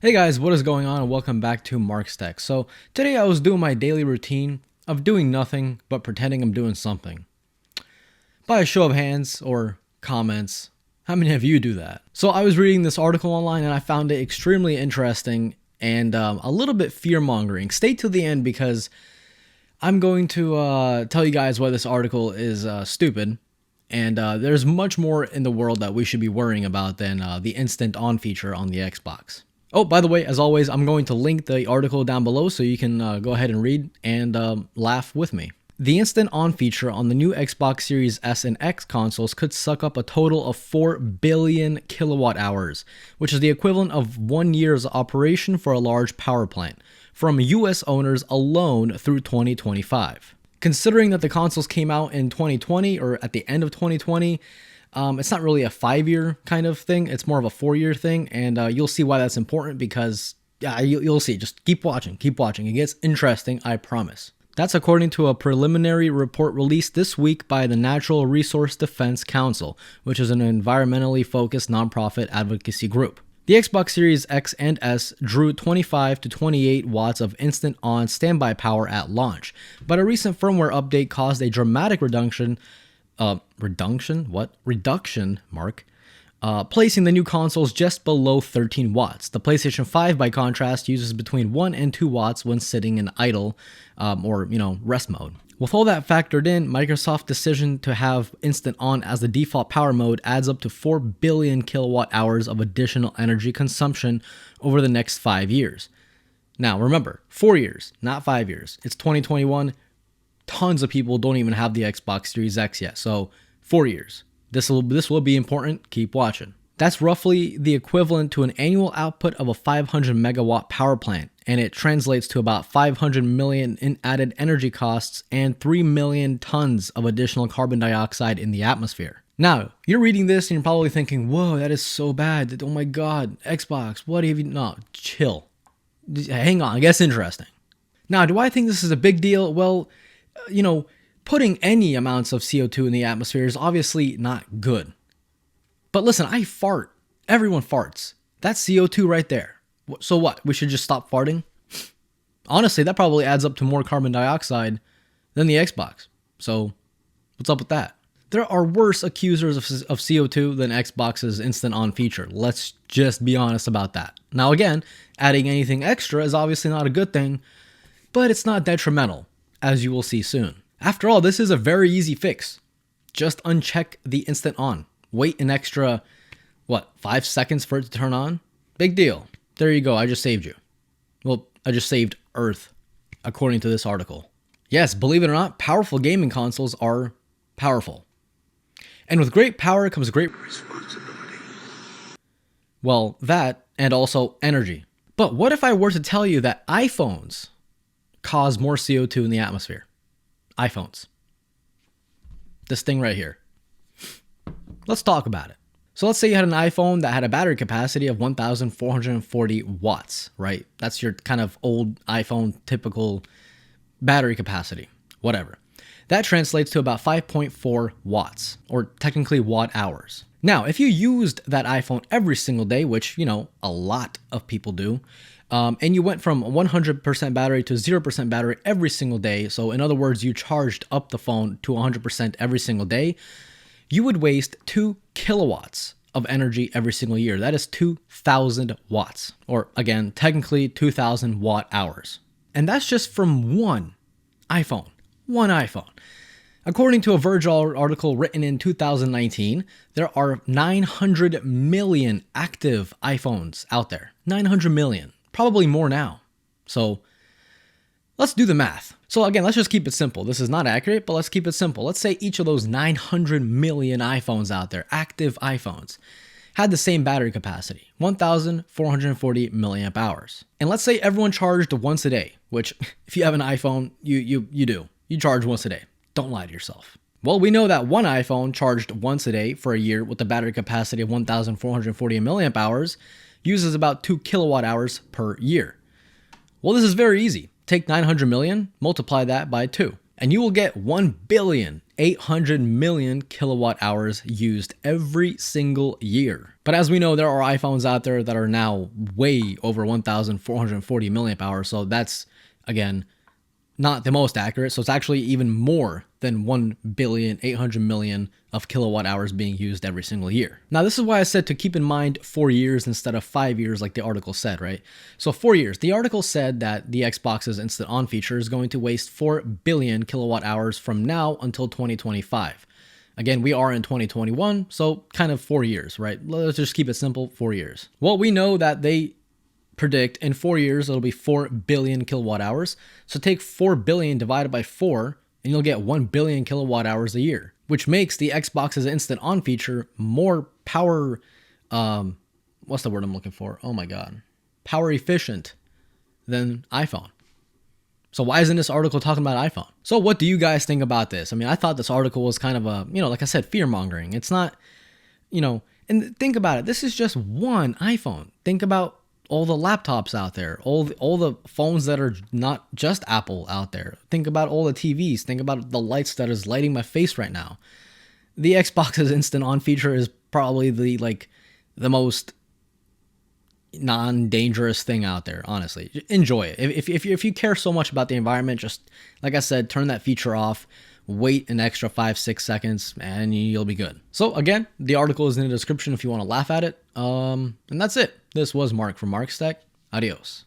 Hey guys, what is going on and welcome back to Mark's Tech. So today I was doing my daily routine of doing nothing but pretending I'm doing something. By a show of hands or comments, how many of you do that? So I was reading this article online and I found it extremely interesting and a little bit fear-mongering. Stay to the end because I'm going to tell you guys why this article is stupid. And there's much more in the world that we should be worrying about than the instant on feature on the Xbox. Oh, by the way, as always, I'm going to link the article down below so you can go ahead and read and laugh with me. The instant on feature on the new Xbox Series S and X consoles could suck up a total of 4 billion kilowatt hours, which is the equivalent of 1 year's operation for a large power plant, from US owners alone through 2025. Considering that the consoles came out in 2020 or at the end of 2020, it's not really a 5-year kind of thing. It's more of a 4-year thing. And you'll see why that's important because you'll see. Just keep watching. Keep watching. It gets interesting, I promise. That's according to a preliminary report released this week by the Natural Resource Defense Council, which is an environmentally focused nonprofit advocacy group. The Xbox Series X and S drew 25 to 28 watts of instant on standby power at launch, but a recent firmware update caused a dramatic reduction, placing the new consoles just below 13 watts. The PlayStation 5, by contrast, uses between 1 and 2 watts when sitting in idle or rest mode. With all that factored in, Microsoft's decision to have Instant On as the default power mode adds up to 4 billion kilowatt hours of additional energy consumption over the next 5 years. Now remember, 4 years, not 5 years. It's 2021. Tons of people don't even have the Xbox Series X yet, so 4 years. This will be important. Keep watching. That's roughly the equivalent to an annual output of a 500 megawatt power plant, and it translates to about 500 million in added energy costs and 3 million tons of additional carbon dioxide in the atmosphere. Now, you're reading this and you're probably thinking, whoa, that is so bad. Oh my God, Xbox, what have you... No, chill. Hang on, it gets interesting. Now, do I think this is a big deal? Well, putting any amounts of CO2 in the atmosphere is obviously not good. But listen, I fart. Everyone farts. That's CO2 right there. So what? We should just stop farting? Honestly, that probably adds up to more carbon dioxide than the Xbox. So what's up with that? There are worse accusers of CO2 than Xbox's Instant On feature. Let's just be honest about that. Now again, adding anything extra is obviously not a good thing, but it's not detrimental, as you will see soon. After all, this is a very easy fix. Just uncheck the Instant On. Wait an extra, 5 seconds for it to turn on? Big deal. There you go, I just saved you. Well, I just saved Earth, according to this article. Yes, believe it or not, powerful gaming consoles are powerful. And with great power comes great responsibility. Well, that, and also energy. But what if I were to tell you that iPhones cause more CO2 in the atmosphere? iPhones. This thing right here. Let's talk about it. So let's say you had an iPhone that had a battery capacity of 1,440 watts, right? That's your kind of old iPhone typical battery capacity, whatever. That translates to about 5.4 watts, or technically watt hours. Now, if you used that iPhone every single day, which, a lot of people do, and you went from 100% battery to 0% battery every single day, so in other words, you charged up the phone to 100% every single day, you would waste 2 kilowatts of energy every single year. That is 2,000 watts, or again, technically 2,000 watt hours. And that's just from one iPhone. One iPhone. According to a Verge article written in 2019, there are 900 million active iPhones out there. 900 million. Probably more now. So let's do the math. So again, let's just keep it simple. This is not accurate, but let's keep it simple. Let's say each of those 900 million iPhones out there, active iPhones, had the same battery capacity, 1,440 milliamp hours. And let's say everyone charged once a day, which if you have an iPhone, you do. You charge once a day. Don't lie to yourself. Well, we know that one iPhone charged once a day for a year with a battery capacity of 1,440 milliamp hours uses about 2 kilowatt hours per year. Well, this is very easy. Take 900 million, multiply that by 2, and you will get 1 billion 800 million kilowatt hours used every single year. But as we know, there are iPhones out there that are now way over 1,440 milliamp hours. So that's, again, not the most accurate. So it's actually even more than 1,800,000,000 of kilowatt hours being used every single year. Now, this is why I said to keep in mind 4 years instead of 5 years like the article said, right? So 4 years. The article said that the Xbox's Instant On feature is going to waste 4 billion kilowatt hours from now until 2025. Again, we are in 2021, so kind of 4 years, right? Let's just keep it simple, 4 years. Well, we know that they predict in 4 years it'll be 4 billion kilowatt hours. So take 4 billion divided by 4 and you'll get 1 billion kilowatt hours a year, which makes the Xbox's Instant On feature more power, what's the word I'm looking for? Oh my God. Power efficient than iPhone. So why isn't this article talking about iPhone? So what do you guys think about this? I mean, I thought this article was kind of a, like I said, fear mongering. It's not, and think about it. This is just one iPhone. Think about all the laptops out there, all the phones that are not just Apple out there. Think about all the TVs. Think about the lights that is lighting my face right now. The Xbox's Instant On feature is probably the most non-dangerous thing out there, honestly. Enjoy it. If you care so much about the environment, just like I said, turn that feature off. Wait an extra 5-6 seconds and you'll be good. So again, the article is in the description if you want to laugh at it. And that's it. This was Mark from Mark's Tech. Adios.